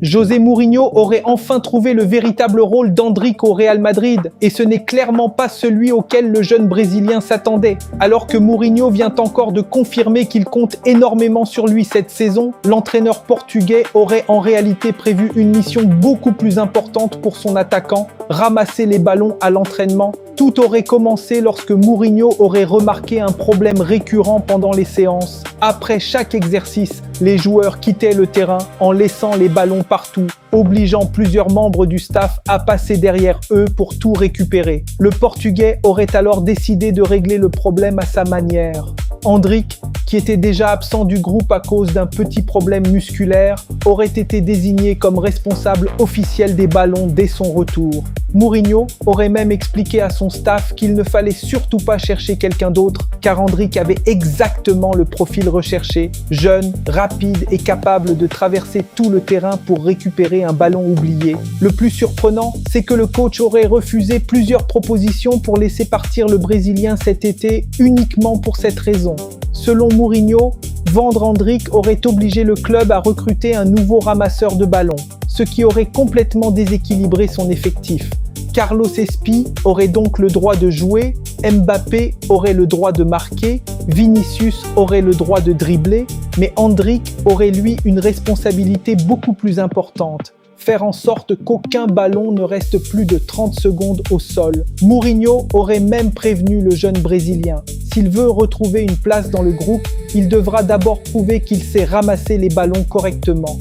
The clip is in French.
José Mourinho aurait enfin trouvé le véritable rôle d'Endrick au Real Madrid, et ce n'est clairement pas celui auquel le jeune Brésilien s'attendait. Alors que Mourinho vient encore de confirmer qu'il compte énormément sur lui cette saison, l'entraîneur portugais aurait en réalité prévu une mission beaucoup plus importante pour son attaquant, ramasser les ballons à l'entraînement. Tout aurait commencé lorsque Mourinho aurait remarqué un problème récurrent pendant les séances. Après chaque exercice, les joueurs quittaient le terrain en laissant les ballons partout, obligeant plusieurs membres du staff à passer derrière eux pour tout récupérer. Le Portugais aurait alors décidé de régler le problème à sa manière. Endrick, qui était déjà absent du groupe à cause d'un petit problème musculaire, aurait été désigné comme responsable officiel des ballons dès son retour. Mourinho aurait même expliqué à son staff qu'il ne fallait surtout pas chercher quelqu'un d'autre, car Endrick avait exactement le profil recherché, jeune, rapide et capable de traverser tout le terrain pour récupérer un ballon oublié. Le plus surprenant, c'est que le coach aurait refusé plusieurs propositions pour laisser partir le Brésilien cet été uniquement pour cette raison. Selon Mourinho, vendre Endrick aurait obligé le club à recruter un nouveau ramasseur de ballons, ce qui aurait complètement déséquilibré son effectif. Carlos Espi aurait donc le droit de jouer, Mbappé aurait le droit de marquer, Vinicius aurait le droit de dribbler, mais Endrick aurait lui une responsabilité beaucoup plus importante: faire en sorte qu'aucun ballon ne reste plus de 30 secondes au sol. Mourinho aurait même prévenu le jeune Brésilien: s'il veut retrouver une place dans le groupe, il devra d'abord prouver qu'il sait ramasser les ballons correctement.